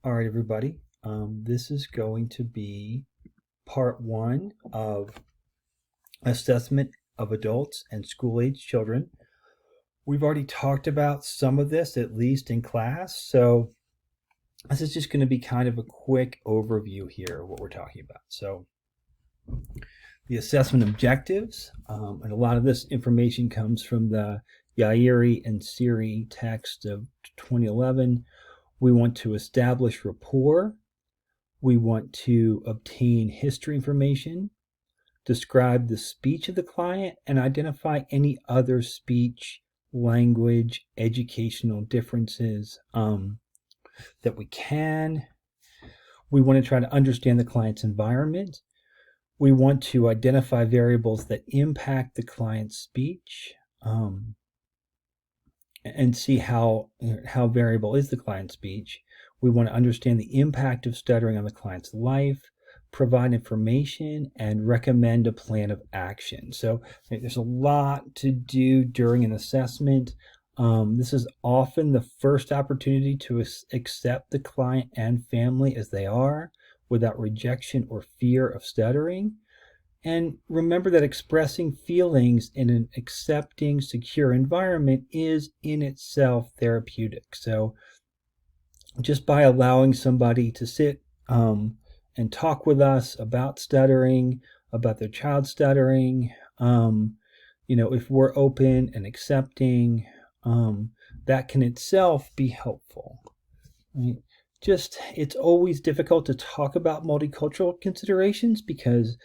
All right, everybody. This is going to be part one of assessment of adults and school-age children. We've already talked about some of this, at least in class, so this is just going to be kind of a quick overview here of what we're talking about. So the assessment objectives, and a lot of this information comes from the Yairi and Seery text of 2011. We want to establish rapport. We want to obtain history information, describe the speech of the client, and identify any other speech, language, educational differences that we can. We want to try to understand the client's environment. We want to identify variables that impact the client's speech and see how variable is the client's speech. We want to understand the impact of stuttering on the client's life, provide information, and recommend a plan of action. So there's a lot to do during an assessment. This is often the first opportunity to accept the client and family as they are, without rejection or fear of stuttering. And remember that expressing feelings in an accepting, secure environment is in itself therapeutic. So just by allowing somebody to sit and talk with us about stuttering, about their child stuttering, if we're open and accepting, that can itself be helpful. Right? It's always difficult to talk about multicultural considerations because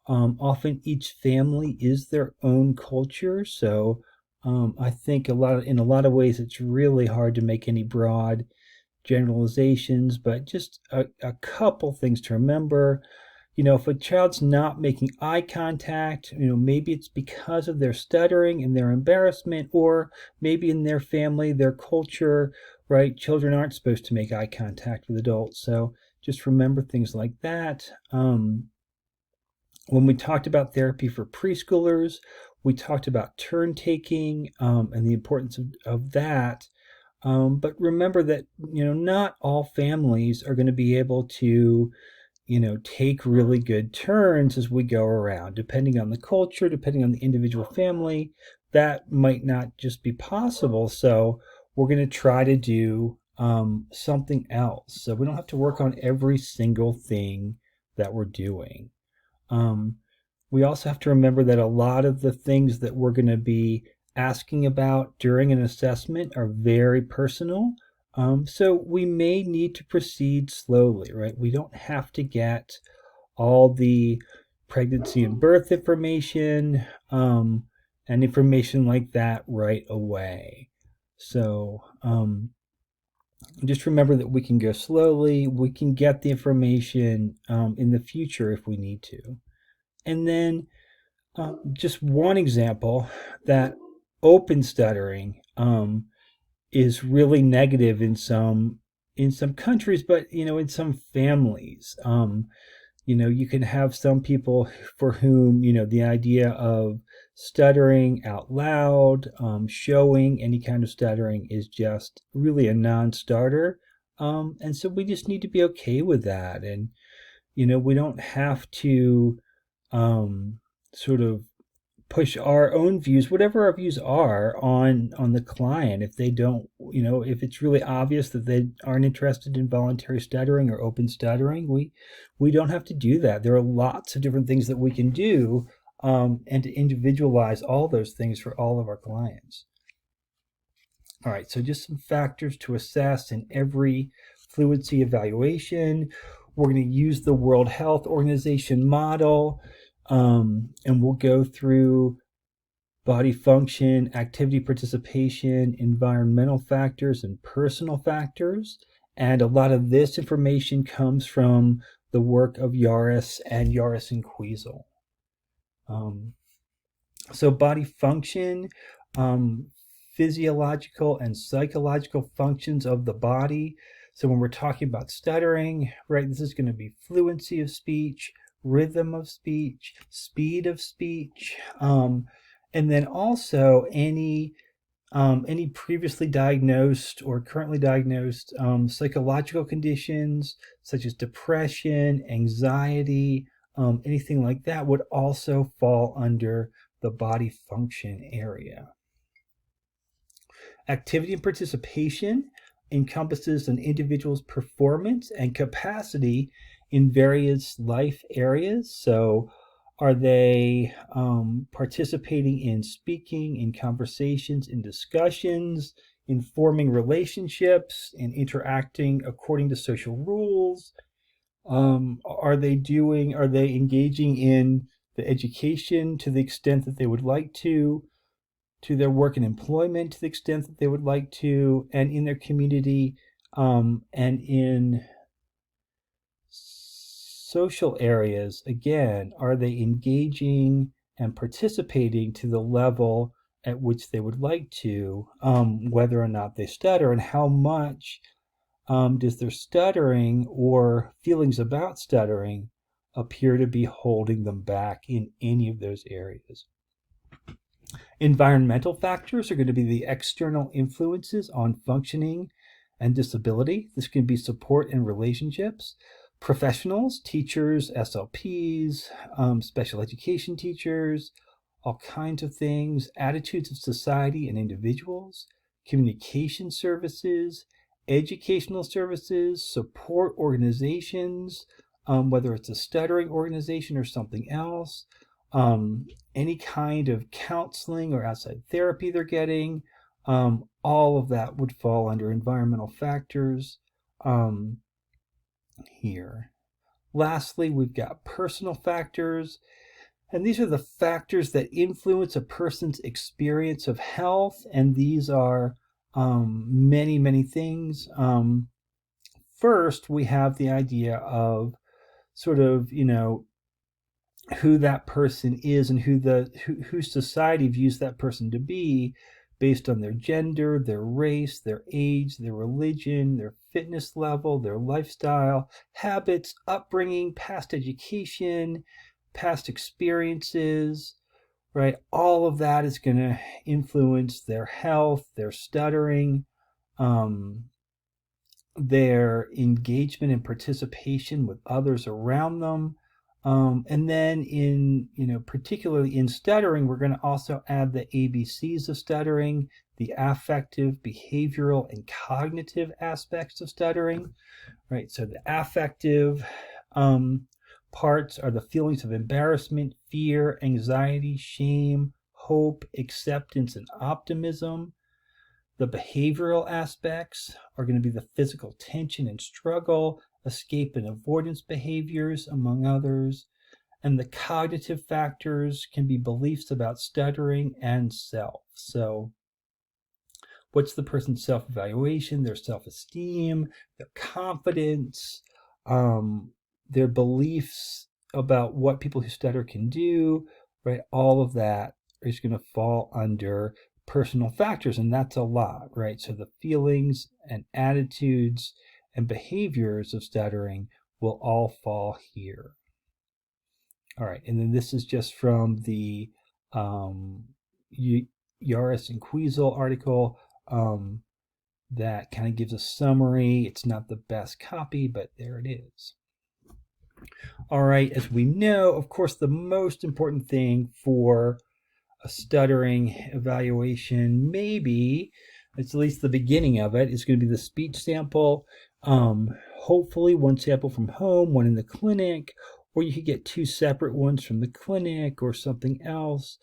often each family is their own culture. So I think in a lot of ways, it's really hard to make any broad generalizations, but just a couple things to remember. If a child's not making eye contact, maybe it's because of their stuttering and their embarrassment, or maybe in their family, their culture, right? Children aren't supposed to make eye contact with adults. So just remember things like that. When we talked about therapy for preschoolers, we talked about turn taking and the importance of that. But remember that, not all families are going to be able to, take really good turns as we go around. Depending on the culture, depending on the individual family, that might not just be possible. So we're going to try to do something else. So we don't have to work on every single thing that we're doing. We also have to remember that a lot of the things that we're going to be asking about during an assessment are very personal. So we may need to proceed slowly, right? We don't have to get all the pregnancy and birth information and information like that right away. So just remember that we can go slowly. We can get the information in the future if we need to. And then just one example, that open stuttering is really negative in some countries, but in some families. You can have some people for whom the idea of stuttering out loud, showing any kind of stuttering, is just really a non-starter. And so we just need to be okay with that. And we don't have to sort of push our own views, whatever our views are, on the client. If they don't, if it's really obvious that they aren't interested in voluntary stuttering or open stuttering, we don't have to do that. There are lots of different things that we can do, and to individualize all those things for all of our clients. All right, so just some factors to assess in every fluency evaluation. We're going to use the World Health Organization model. And we'll go through body function, activity participation, environmental factors, and personal factors. And a lot of this information comes from the work of Yaris and Kweasel. So body function, physiological and psychological functions of the body. So when we're talking about stuttering, right, this is going to be fluency of speech, rhythm of speech, speed of speech, and then also any any previously diagnosed or currently diagnosed psychological conditions such as depression, anxiety, anything like that would also fall under the body function area. Activity and participation encompasses an individual's performance and capacity in various life areas. So, are they participating in speaking, in conversations, in discussions, in forming relationships, in interacting according to social rules? Are they engaging in the education to the extent that they would like to their work and employment to the extent that they would like to, and in their community, and in social areas, again, are they engaging and participating to the level at which they would like to, whether or not they stutter, and how much does their stuttering or feelings about stuttering appear to be holding them back in any of those areas. Environmental factors are going to be the external influences on functioning and disability. This can be support and relationships. Professionals, teachers, SLPs, special education teachers, all kinds of things. Attitudes of society and individuals, communication services, educational services, support organizations, whether it's a stuttering organization or something else, any kind of counseling or outside therapy they're getting, all of that would fall under environmental factors here. Lastly, we've got personal factors, and these are the factors that influence a person's experience of health, and these are many, many things. First, we have the idea of sort of, who that person is and who society views that person to be based on their gender, their race, their age, their religion, their fitness level, their lifestyle, habits, upbringing, past education, past experiences, right? All of that is going to influence their health, their stuttering, their engagement and participation with others around them. And then particularly in stuttering, we're going to also add the ABCs of stuttering, the affective, behavioral, and cognitive aspects of stuttering, right? So the affective parts are the feelings of embarrassment, fear, anxiety, shame, hope, acceptance, and optimism. The behavioral aspects are going to be the physical tension and struggle, escape and avoidance behaviors, among others. And the cognitive factors can be beliefs about stuttering and self. So what's the person's self-evaluation, their self-esteem, their confidence, their beliefs about what people who stutter can do, right? All of that is going to fall under personal factors, and that's a lot, right? So the feelings and attitudes and behaviors of stuttering will all fall here. All right, and then this is just from the Yaris and Queasel article that kind of gives a summary. It's not the best copy, but there it is. All right, as we know, of course, the most important thing for a stuttering evaluation, maybe it's at least the beginning of it, is going to be the speech sample. Hopefully one sample from home, one in the clinic, or you could get two separate ones from the clinic or something else.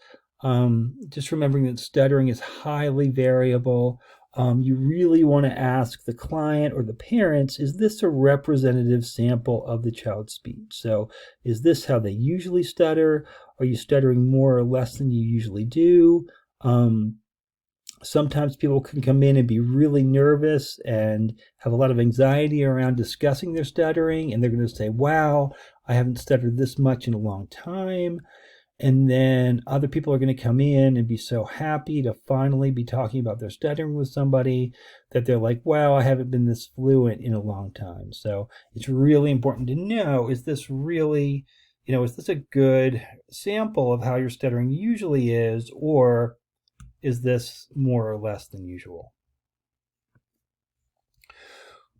Just remembering that stuttering is highly variable. You really want to ask the client or the parents, is this a representative sample of the child's speech? So is this how they usually stutter? Are you stuttering more or less than you usually do? Sometimes people can come in and be really nervous and have a lot of anxiety around discussing their stuttering, and they're going to say, wow, I haven't stuttered this much in a long time. And then other people are going to come in and be so happy to finally be talking about their stuttering with somebody that they're like, wow, I haven't been this fluent in a long time. So it's really important to know, is this really, is this a good sample of how your stuttering usually is, or is this more or less than usual?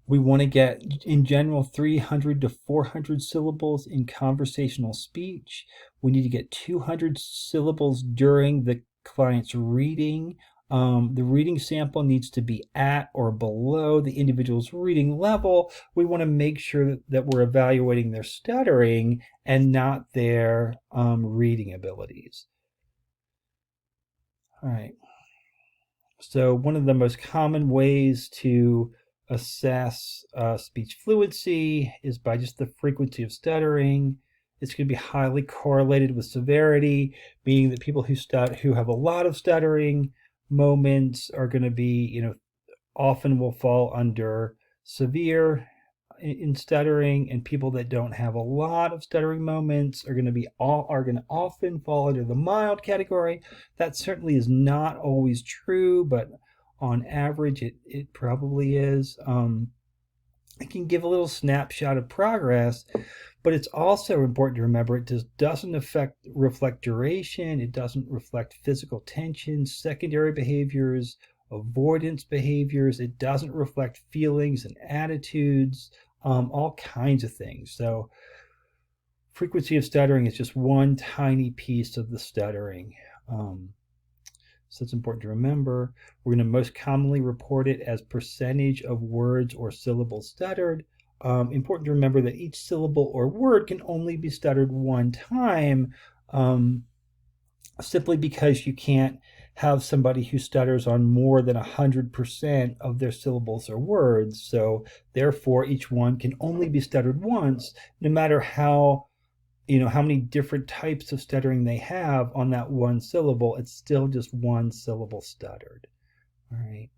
We want to get, in general, 300 to 400 syllables in conversational speech. We need to get 200 syllables during the client's reading. The reading sample needs to be at or below the individual's reading level. We want to make sure that we're evaluating their stuttering and not their reading abilities. All right. So one of the most common ways to assess speech fluency is by just the frequency of stuttering. It's going to be highly correlated with severity, meaning that people who have a lot of stuttering moments are going to be, often will fall under severe in stuttering, and people that don't have a lot of stuttering moments are going to often fall under the mild category. That certainly is not always true, but on average it probably is. It can give a little snapshot of progress, but it's also important to remember it doesn't reflect duration. It doesn't reflect physical tension, secondary behaviors, avoidance behaviors. It doesn't reflect feelings and attitudes, all kinds of things. So frequency of stuttering is just one tiny piece of the stuttering. So it's important to remember. We're going to most commonly report it as percentage of words or syllables stuttered. Important to remember that each syllable or word can only be stuttered one time, simply because you can't have somebody who stutters on more than 100% of their syllables or words. So therefore, each one can only be stuttered once, no matter how many different types of stuttering they have on that one syllable. It's still just one syllable stuttered. All right.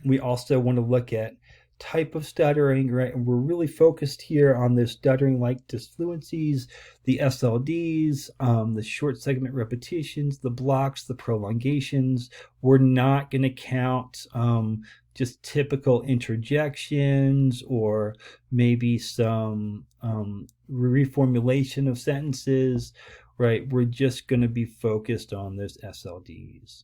We also want to look at type of stuttering, right? And we're really focused here on the stuttering-like disfluencies, the SLDs, the short segment repetitions, the blocks, the prolongations. We're not going to count just typical interjections or maybe some reformulation of sentences, right? We're just going to be focused on those SLDs.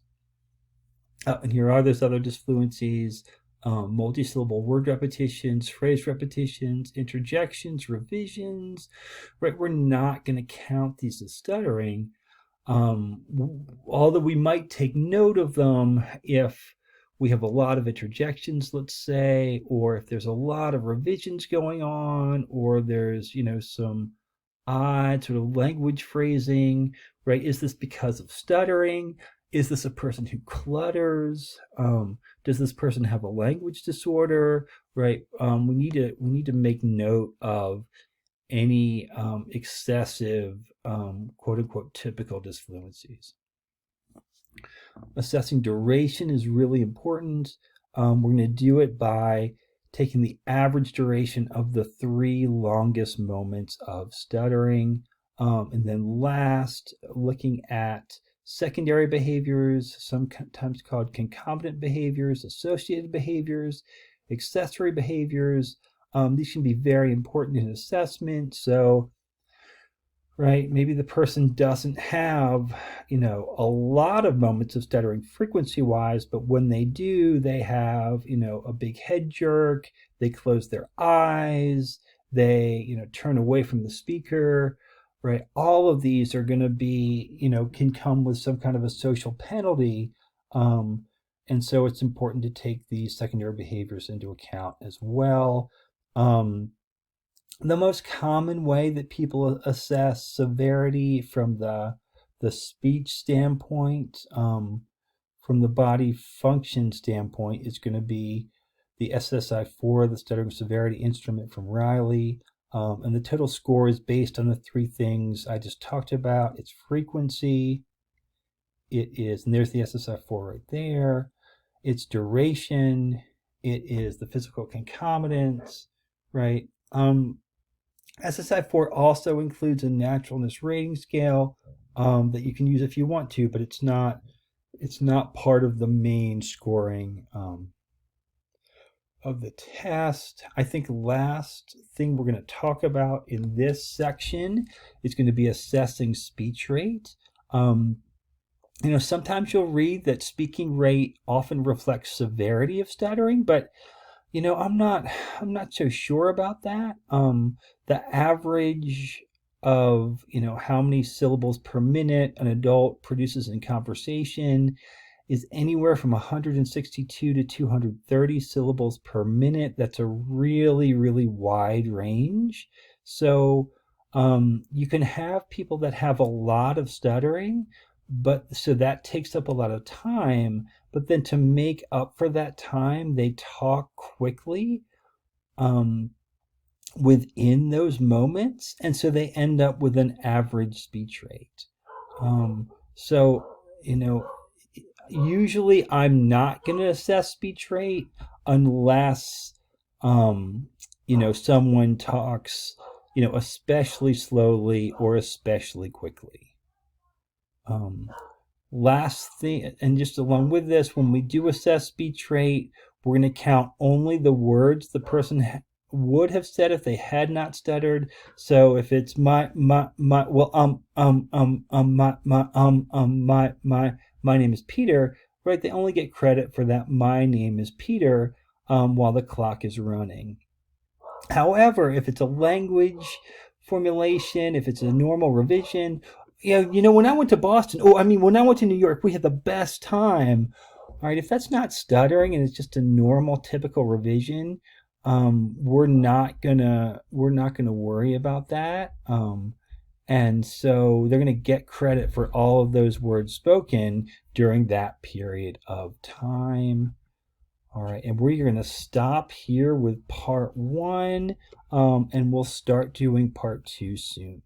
And here are those other disfluencies: multisyllable word repetitions, phrase repetitions, interjections, revisions, right? We're not going to count these as stuttering, although we might take note of them if we have a lot of interjections, let's say, or if there's a lot of revisions going on, or there's, some odd sort of language phrasing, right? Is this because of stuttering? Is this a person who clutters? Does this person have a language disorder? Right? We need to make note of any excessive quote unquote typical disfluencies. Assessing duration is really important. We're going to do it by taking the average duration of the 3 longest moments of stuttering, and then last, looking at secondary behaviors, sometimes called concomitant behaviors, associated behaviors, accessory behaviors. These can be very important in assessment. So, right, maybe the person doesn't have, a lot of moments of stuttering frequency-wise, but when they do, they have, a big head jerk, they close their eyes, they, turn away from the speaker, right? All of these are going to be, can come with some kind of a social penalty. And so it's important to take these secondary behaviors into account as well. The most common way that people assess severity from the speech standpoint, from the body function standpoint, is going to be the SSI-4, the Stuttering Severity Instrument from Riley. And the total score is based on the 3 things I just talked about. It's frequency, and there's the SSI-4 right there. It's duration, it is the physical concomitants, right? SSI-4 also includes a naturalness rating scale that you can use if you want to, but it's not part of the main scoring of the test. I think last thing we're going to talk about in this section is going to be assessing speech rate. Sometimes you'll read that speaking rate often reflects severity of stuttering, but I'm not so sure about that. The average of how many syllables per minute an adult produces in conversation is anywhere from 162 to 230 syllables per minute. That's a really, really wide range. So you can have people that have a lot of stuttering, but so that takes up a lot of time. But then to make up for that time, they talk quickly um, within those moments. And so they end up with an average speech rate. So, you know, usually I'm not going to assess speech rate unless, someone talks, especially slowly or especially quickly. Um, Last thing, and just along with this, when we do assess speech rate, we're going to count only the words the person would have said if they had not stuttered. So if it's well, my name is Peter, right? They only get credit for that my name is Peter while the clock is running. However, if it's a language formulation, if it's a normal revision, when I went to Boston, when I went to New York, we had the best time. All right, if that's not stuttering and it's just a normal, typical revision, we're not gonna worry about that. And so they're gonna get credit for all of those words spoken during that period of time. All right, and we're going to stop here with part one, and we'll start doing part two soon.